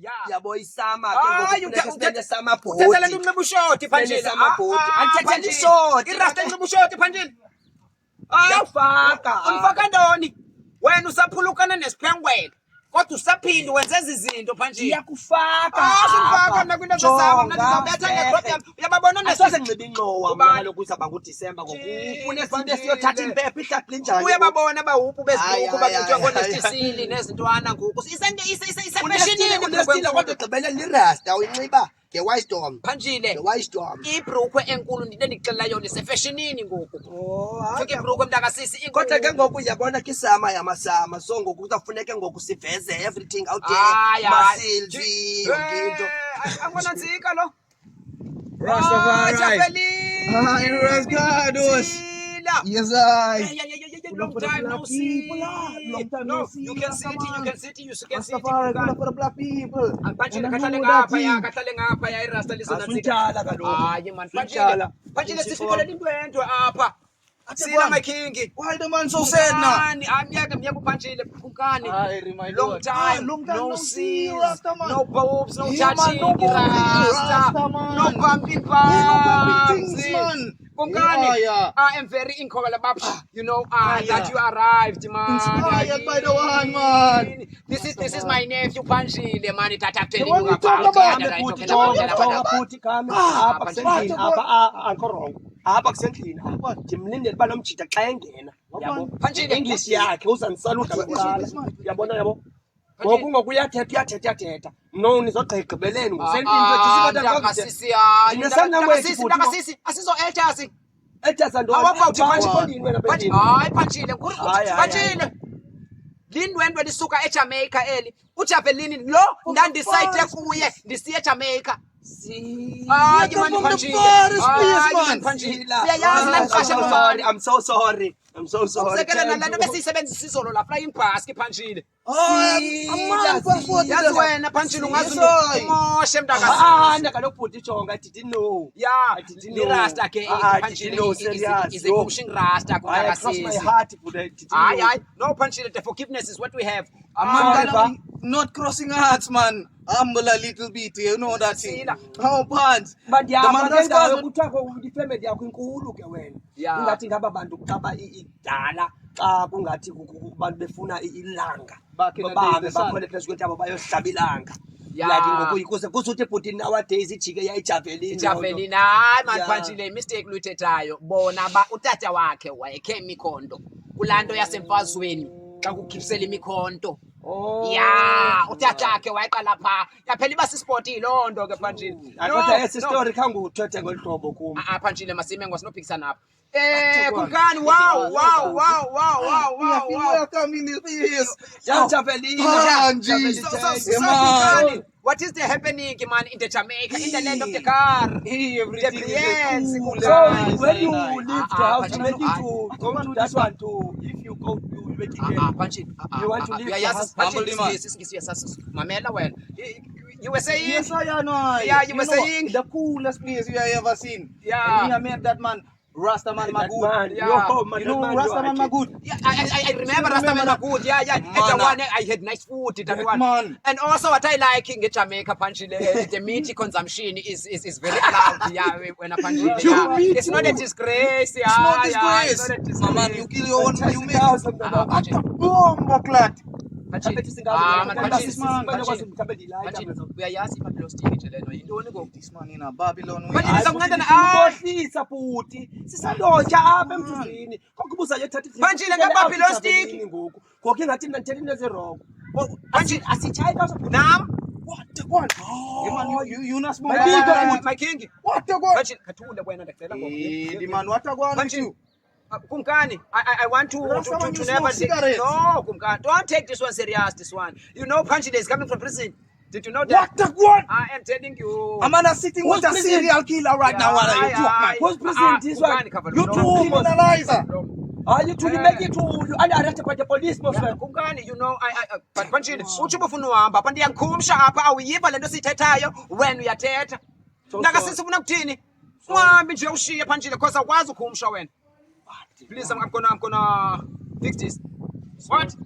Yeah boy Sama you Sama po. Uthatha lento unxibushoti phanjini. Sama po. Anthethe lishoti. Irasta unxibushoti phanjini. Yafaka. Unifaka ndoni? Wena usaphulukana nesiphengwele. Kodwa usaphinde wenze izinto phanjini. Ngiyakufaka. Sinifaka mina kwinto zesaba mina ngizobetha ngegroup yami. Uyababona Asoze ngibe inqowa mina kaloku uzaba ngoDisemba ngoku. Ufuna izinto siyothatha impepho ihlaphi njani? Uyababona bawuphu bezibhuku bakuthiwa konestisili nezintwana ngoku. Isefashionini unesitile kodwa gqibela lirasta uyinxiba ngewisdom. Phanjile. Ngewisdom. Ibhrukhwe enkulu ndide ndikuxelela yona isefashionini ngoku. Fika ibhrukhwe mntakasisi. Kodwa ke ngoku uyabona ke isama yamasama so ngoku kuzafuneka ngoku siveze everything out there. Masilvi yonke into. Angonantsika lo. Rastafari. Javelins. Hi, Rasgados. Yes, I. Long time no see. No, you can see it. You can see it. You can see it. Rastafari, for the black people. Panchile kahlale ngapha ya irasta lisonantsika. Hayi man, Panchile sisikolele into apha. Sina my king. Why the man so sad now? Miyaka Panchile Kukani. Long time no see. No boobs, no touching. No bumping things, man. Kungani, I am very incorrigible. You know that you arrived, man. Inspired by the one, man. This is my nephew Panchile, man. It attacked you talk apha kusendlini apha ndimlindele uba nomjida xa engena yabo Panchile English yakhe uzandisaluda kuqala yabona yabo ngoku uyathetha no nizogqa egqibeleni ngosendlini mntakasisi asizo eltasi ntoni awafawuthi Panchile Panchile lindwendwe lisuka eJamaica eli uJavelini lo ndandisayithe kuye ndisiye eJamaica. I'm so sorry. Sekela nalento besiyisebenzisa izolo la flying basket Panchile. Yazi wena Panchile ungazumoshe mntakasisi. Kaloku bhuti jonga I didn't know. Yeah, lirasta ke Panchile is a pushing rasta kumntakasisi. My heart Hayi no Panchile, the forgiveness is what we have. Not crossing hearts, man. Humble a little bit, you know that thing. How pants? But the man kuthiwa ifamily yakho inkulu ke wena. Ingathi ngaba bantu xa idala xa kungathi abantu befuna ilanga. Bahambe bakhole phezu kwentaba bayohlaba ilanga. Like ngoku ikuze kusuthi bhuti nowadays ijike yayijavelini. Javelin hayi man Panchile mistake luyithethayo. Bona utata wakhe wayekhe imikhonto. Kulanto yasemfazweni xa kukhiphisela imikhonto. Yeah, utata ke wayeqala pha. Yaphela iba sisport iloo nto ke Panchile. Kodwa esi story khange uthethe ngolhlobo kum. Panchile masime ngosinophikisana apha. Kungani wow. Welcome in this. Javelin. What is the happening, man, in the Jamaica, in the land of the car? So when you leave the house, you make it to go to that one too. If you go, you will make it again. You want to leave the house? Mamela, well, you were saying? Yes, I know. Yeah, you were saying? The coolest place you have ever seen. Yeah. I met that man. Rastaman Magud. Yeah. You know Rastaman Magud? Yeah, I remember Rastaman Magud. Yeah. That one, I had nice food. That one. Man. And also what I like in Jamaica, Panchile, the meat consumption is very allowed. Yeah, when a Panchile. Yeah. It's not a disgrace. Yeah. It's not a disgrace. Man, you kill your own, you make it. Bomb clat. This man in a Babylon. What the one? You not smoke my king. What the one? The man, what the one? Kumkani, I want to never take no, Kumkani. Don't take this one serious, this one. You know Panchile is coming from prison. Did you know that? What the one? I am telling you. I'm not sitting with a serial killer right now. Who's president this one? You two criminalizer. You to make it to you are arrested by the police, Kumkani, you know, but Panchile, uchibufunuamba, pandiyankumsha apa awiyiva lento sithethayo when we are thetha. Ndakasisi ufuna ukuthini? Mwambi nje ushiye Panchile because akwazi ukumsha wena. Please, I'm gonna fix this. What?